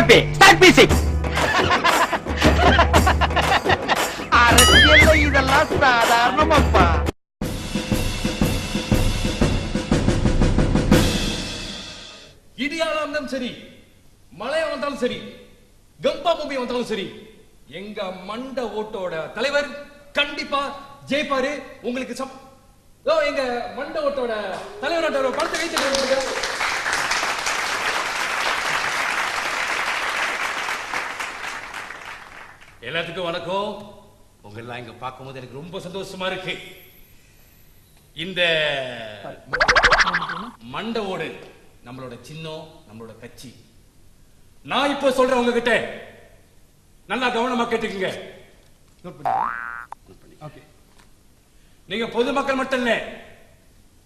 Happy start music. அரசியல்ல இதெல்லாம் சாதாரணமாப்பா. இடியால வந்தாலும் சரி, மழையா வந்தாலும் சரி, கம்பா பூமி வந்தாலும் சரி, எங்க மண்ட ஓட்டோட தலைவர் கண்டிப்பா ஜெயிப்பாரு. உங்களுக்கு எங்க மண்ட ஓட்டோட தலைவரோட பணத்தை வைத்து எல்லாத்துக்கும் வணக்கம். உங்களெல்லாம் இங்க பார்க்கும்போது எனக்கு ரொம்ப சந்தோஷமா இருக்கு. இந்த மண்ட ஓடு நம்மளோட சின்னம், நம்மளோட கட்சி. நான் இப்ப சொல்றேன் உங்ககிட்ட, நல்லா கவனமா கேட்டுக்குங்க. நீங்க பொதுமக்கள் மட்டும் இல்ல,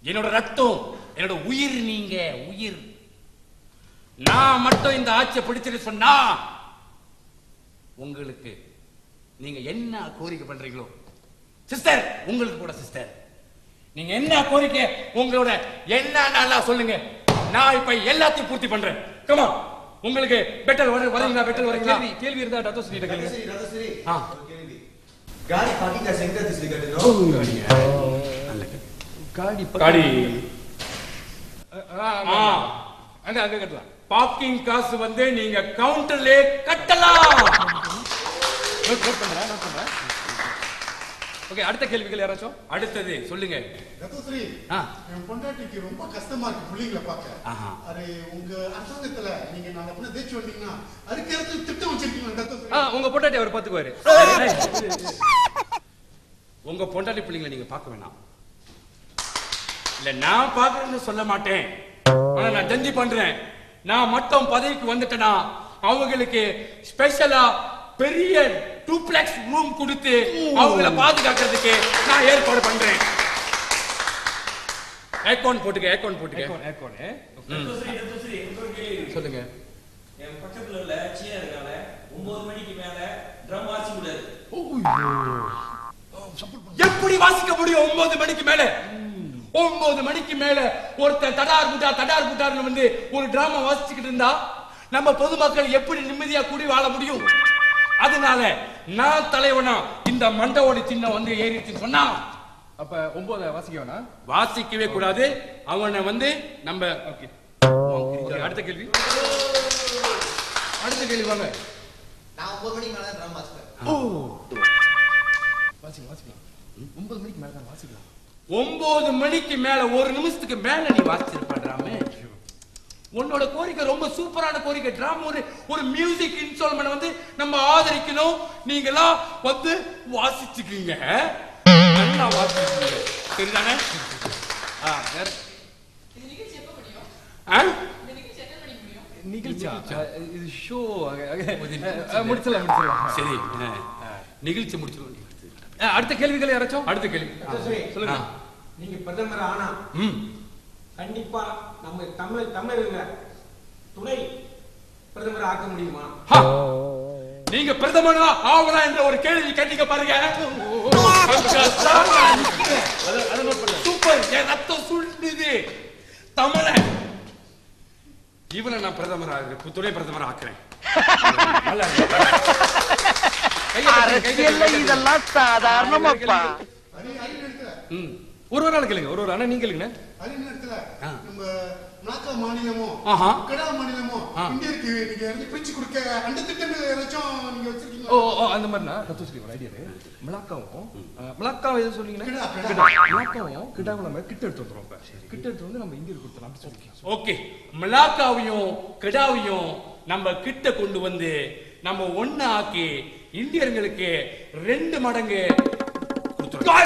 என்னோட ரத்தம், என்னோட உயிர். நீங்க உயிர். நான் மட்டும் இந்த ஆட்சியை பிடிச்சிட்டு சொன்னா உங்களுக்கு நீங்க என்ன கோரிக்கை பண்றீங்களோ சிஸ்டர், உங்களுக்கு கூட சிஸ்டர், நீங்க என்ன கோரிக்கை உங்களோட என்ன நல்லா சொல்லுங்க. நான் இப்ப எல்லாத்தையும் பூர்த்தி பண்றேன். கமா, உங்களுக்கு பெட்டர் வரீங்களா? பெட்டர் வரீங்களா? கேள்வி இருந்தா டத்தோ சொல்லிட்டு கேளுங்க. गाड़ी पार्किंग का सेंटर दिसली करते नो गाड़ी அங்க அங்க கட்டலாம். பார்க்கிங் காசு வந்து நீங்க கவுண்டர்ல கட்டலாம். நோட் பண்றேன். ஓகே, அடுத்த கேள்விகள் யாராச்சும்? அடுத்தது சொல்லுங்க. ரத்தோஸ்ரீ, என் பொண்டாட்டிக்கு ரொம்ப கஷ்டமா இருக்கு புள்ளிங்களை பார்க்க. அது உங்க அரசாங்கத்துல நீங்க நாங்க பண்ண தேய்ச்சி வந்தீங்கன்னா அதுக்கு ஏதாவது திட்டம் வச்சிருக்கீங்களா ரத்தோஸ்ரீ? உங்க பொண்டாட்டி அவர் பாத்துக்குவாரு. உங்க பொண்டாட்டி பிள்ளைங்களை நீங்க பார்க்க வேணாம். இல்ல, நான் பார்க்கணும்னு சொல்ல மாட்டேன். ஆனா நான் ஜந்தி பண்றேன். நான் மட்டும் பதவிக்கு வந்துட்டேனா அவங்களுக்கு ஸ்பெஷலா பெரிய டூப்ளெக்ஸ் ரூம் கொடுத்து அவங்கள பாதுகாக்கிறதுக்கு நான் ஏற்பாடு பண்றேன். அக்கவுண்ட் போட்டுக்க. சொல்லுங்க. என் பக்கத்துல உள்ள சீனா இருக்கால 9 மணிக்கு மேல ட்ரம் வாசி கூடாது. எப்படி வாசிக்க முடியும் 9 மணிக்கு மேல? 9 மணிக்கு மேல ஒருத்தர் தடார் புட்டார்னு வந்து ஒரு டிராமா வாசிச்சுக்கிட்டு இருந்தா நம்ம பொதுமக்கள் எப்படி நிம்மதியா கூடி வாழ முடியும்? அதனால நான் தலைவனா இந்த மண்டவோட சின்னம் வந்து ஏறிச்சு சொன்னா அப்ப 9 வாசிக்க வேணாம், வாசிக்கவே கூடாது. அவனை வந்து நம்ம அடுத்த கேள்வி வாங்க. நான் 9 மணிக்கு மேல ட்ரம் வாசிப்பேன். வாசிக்கலாம். 9 மணிக்கு மேல தான் வாசிக்கலாம். 9 மணிக்கு மேல ஒரு நிமிஷத்துக்கு மேல நீ வாசிச்சிருப்பாடாமே. உன்னோட கோரிக்கை ரொம்ப சூப்பரான கோரிக்கை. டிராமா ஒரு மியூசிக் இன்ஸ்டால்மெண்ட் வந்து நம்ம ஆதரிக்கணும். நீங்களா வந்து வாசிச்சுக்கீங்க, நல்லா வாசிச்சுக்கீங்க, சரிதானே? நிகழ்ச்சி இது ஷோ முடிச்சலாம். சரி, நிகழ்ச்சி முடிச்சிருவோம். அடுத்த கேள்விகள் யாராச்சும்? அடுத்த கேள்வி சொல்லுங்க. நீங்க பிரதமர் ஆனா கண்டிப்பா நம்ம தமிழர்ல துணை பிரதமர் ஆக்க முடியுமா? நீங்க பிரதமரா ஆகலாம் என்ற ஒரு கேள்வி கேட்டீங்க பாருங்க. சூப்பர், என் ரத்தம் சுண்டுது. தமிழன் இவனை நான் துணை பிரதமர் ஆக்குறேன். அரசியல்ல இதெல்லாம் சாதாரணமாப்பா. ஒரு நாள் கேளுங்க. ஒரு அண்ணா நீங்க கேளுங்க. அதே நேரத்துல நம்ம மலாக்கா மாநிலமும் கடா மாநிலமும் இந்தியாவுக்கு நீங்க இருந்து பிரிச்சு கொடுக்க அந்த திட்டம் ஏதாச்சும் நீங்க வச்சிருக்கீங்களா? அந்த மாதிரினா ரத்தோஸ்ரீ ஒரு ஐடியா. மலாக்காவும் எது சொன்னீங்கன்னா மலாக்காவும் கிடாவும் நம்ம கிட்ட எடுத்து வந்துரும். கிட்ட எடுத்து வந்து நம்ம இந்தியாவுக்கு கொடுத்தலாம் அப்படி சொல்லிக்கலாம். ஓகே, மலாக்காவையும் கிடாவையும் நம்ம கிட்ட கொண்டு வந்து நம்ம ஒண்ணு ஆக்கி இந்தியர்களுக்கு 2 மடங்கு கொடுத்துடலாம்.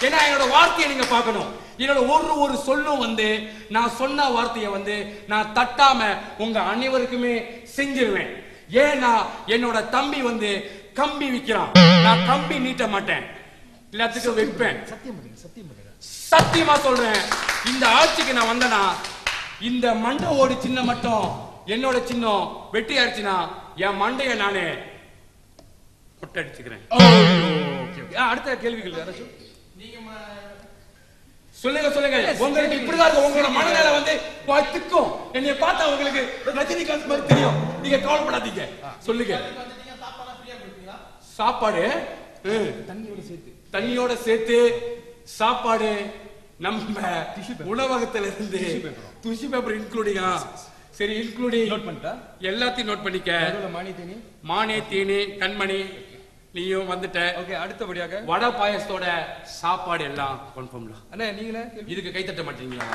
ஏன்னா என்னோட வார்த்தையை நீங்க பார்க்கணும். என்னோட ஒரு சொல்லும் வந்து நான் சொன்ன வார்த்தையை வந்து நான் தட்டாம உங்க அனைவருக்குமே செஞ்சிருவேன். ஏன்னா என்னோட தம்பி வந்து கம்பி விக்கிறான், நான் கம்பி நீட்ட மாட்டேன், எல்லாத்துக்கும் வைப்பேன். சத்தியமா சொல்றேன். இந்த ஆட்சிக்கு நான் வந்தனா இந்த மண்டை ஓடி சின்ன மட்டும் என்னோட சின்னம் வெட்டி ஆயிடுச்சுன்னா என் மண்டைய நானே கொட்டடிச்சுக்கிறேன். அடுத்த கேள்விகள் யாராச்சும்? சொல்லுங்க சொல்லுங்க. உங்களுக்கு இப்படிதான் இருக்கும். உங்களோட மனநிலை வந்து திக்கும். என்னைய பார்த்தா உங்களுக்கு ரஜினிகாந்த் மாதிரி தெரியும். நீங்க கவலைப்படாதீங்க. சொல்லுங்க. சாப்பாடு தண்ணியோட சேர்த்து சாப்பாடு நம்ம உணவகத்துல இருந்து டிஷ்யூ பேப்பர் இன்க்ளூடிங்கா? சரி, இன்க்ளூடிங் நோட் பண்ணிட்டா? எல்லாத்தையும் நோட் பண்ணிக்க. மானே தேனி கண்மணி நீயும் வந்துட்ட. ஓகே, அடுத்தபடியாக வடை பாயசத்தோட சாப்பாடு எல்லாம் கன்ஃபார்ம்ல. அண்ணா நீங்களே இதுக்கு கை தட்ட மாட்டீங்களா?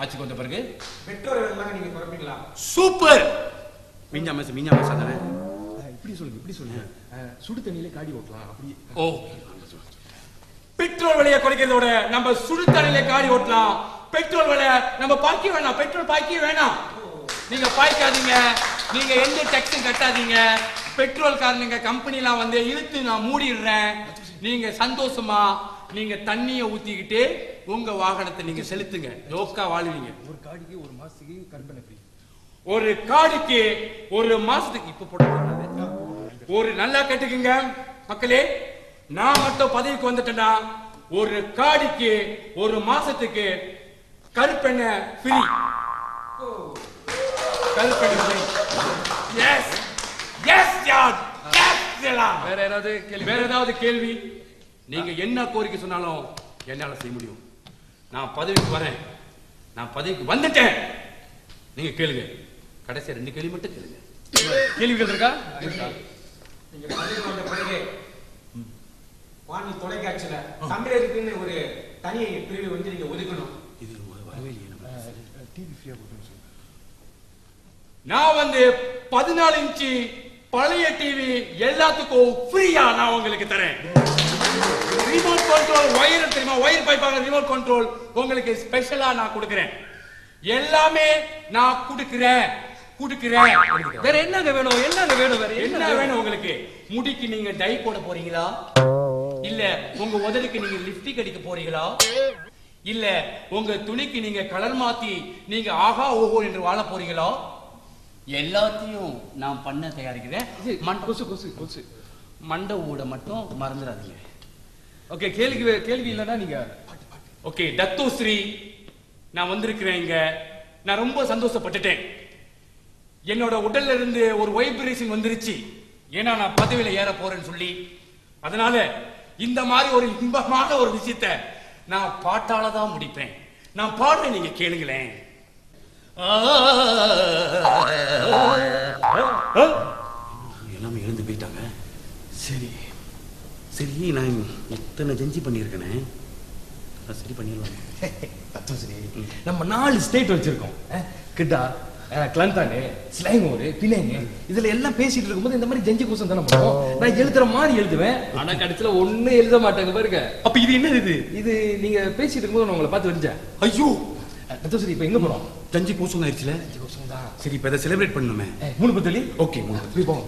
ஆட்சிக்கு வந்த பிறகு பெட்ரோல் எல்லாம் நீங்க குறைப்பீங்களா? சூப்பர். மீஞ்சா தானே? இப்படி சொல்லுங்க. சுடு தண்ணியில காடி ஓட்டலாம் அப்படி. ஓ, பெட்ரோல் விலையை குறைக்கிறதோட நம்ம சுடு தண்ணியில காடி ஓட்டலாம். பெட்ரோல் விலை நம்ம பாய்க்க வேணாம். பெட்ரோல் பாய்க்க வேணாம். நீங்க பாய்க்காதீங்க. நீங்க எந்த டேக்ஸும் கட்டாதீங்க. பெட்ரோல் காரனுங்க கம்பெனிலாம் வந்து இழுத்து நான் மூடிடுறேன். நீங்க சந்தோஷமா நீங்க தண்ணியை ஊத்திக்கிட்டு உங்க வாகனத்தை நீங்க செலுத்துங்க. ஜோக்கா வாழ்வீங்க. ஒரு காடிக்கு ஒரு மாசத்துக்கு கற்பனை ஃப்ரீ. ஒரு காடிக்கு ஒரு மாசத்துக்கு இப்ப போட்டு ஒரு நல்லா கேட்டுக்குங்க மக்களே. நான் மட்டும் பதவிக்கு வந்துட்டேன்னா ஒரு காடிக்கு ஒரு மாசத்துக்கு கருப்பெண்ண ஃப்ரீ. கருப்பெண்ண ஃப்ரீ. எஸ் எஸ் யார். வேற ஏதாவது கேள்வி? நீங்க என்ன கோரிக்கை சொன்னாலும் என்னால செய்ய முடியும். நான் பதவிக்கு வரேன். நான் பதவிக்கு வந்துட்டேன். நீங்க கேளுங்க. கடைசி 2 கேள்வி மட்டும் கேளுங்க. கேள்விகள் இருக்கா? நீங்க பதவிக்கு வந்த பிறகு வானொலி தொலைக்காட்சியில தமிழருக்குன்னு ஒரு தனி பிரிவு வந்து நீங்க ஒதுக்கணும். இது வரவே இல்லையே. டிவி ஃப்ரீயா கொடுக்கணும் சார். நான் வந்து 14 இன்ச்சு பழைய டிவி எல்லாத்துக்கும் ஃப்ரீயா நான் உங்களுக்கு தரேன். ரிமோட் கண்ட்ரோல் ஒயர் தெரியுமா? ஒயர் பைப்பாக ரிமோட் கண்ட்ரோல் உங்களுக்கு ஸ்பெஷலா நான் கொடுக்கிறேன். எல்லாமே நான் கொடுக்கிறேன். வேற என்னங்க வேணும்? வேற என்ன வேணும் உங்களுக்கு? முடிக்கு நீங்க டை போட போறீங்களா? இல்ல உங்க உதடுக்கு நீங்க லிப்ஸ்டிக் அடிக்க போறீங்களா? இல்ல உங்க துணிக்கு நீங்க கலர் மாத்தி நீங்க ஆஹா ஓஹோ என்று வாழ போறீங்களா? எல்லாத்தையும் நான் பண்ண தயாரிக்கிறேன். கொசு மண்டை ஊட மட்டும் மறந்துடாதீங்க. ஓகே, கேள்வி இல்லைன்னா நீங்க ஓகே. தத்துஸ்ரீ, நான் வந்திருக்கிறேன் இங்க. நான் ரொம்ப சந்தோஷப்பட்டுட்டேன். என்னோட உடல்ல இருந்து ஒரு வைப்ரேஷன் வந்துருச்சு. ஏன்னா நான் பதவியில ஏற போறேன்னு சொல்லி. அதனால இந்த மாதிரி ஒரு இன்பமான ஒரு விஷயத்தை நான் பாட்டால தான் முடிப்பேன். நான் பாடுறேன், நீங்க கேளுங்களேன். எல்லாமே எழுந்து போயிட்டாங்க. சரி நான் எத்தனை ஜெஞ்சி பண்ணியிருக்கேனே, சரி பண்ணிடலாம். தத்துவசரி, நம்ம 4 ஸ்டேட் வச்சிருக்கோம். கிட்டா, கிளந்தானு, ஸ்லைங்கோரு, பிணைங்க, இதுல எல்லாம் பேசிட்டு இருக்கும்போது இந்த மாதிரி ஜெஞ்சி கூசம் தானே பண்ணுவோம். நான் எழுதுற மாதிரி எழுதுவேன், ஆனா கடைசியில ஒண்ணு எழுத மாட்டேங்க பாருங்க. அப்ப இது என்னது? இது நீங்க பேசிட்டு இருக்கும்போது நான் உங்களை பார்த்து வந்தேன். ஐயோ தத்துவசரி, இப்ப எங்க போறோம்? ஜஞ்சி கூசம் ஆயிடுச்சுல. சரி, இப்ப இதை செலிப்ரேட் பண்ணுமே. 3 பத்தலி. ஓகே, 3 போவோம்.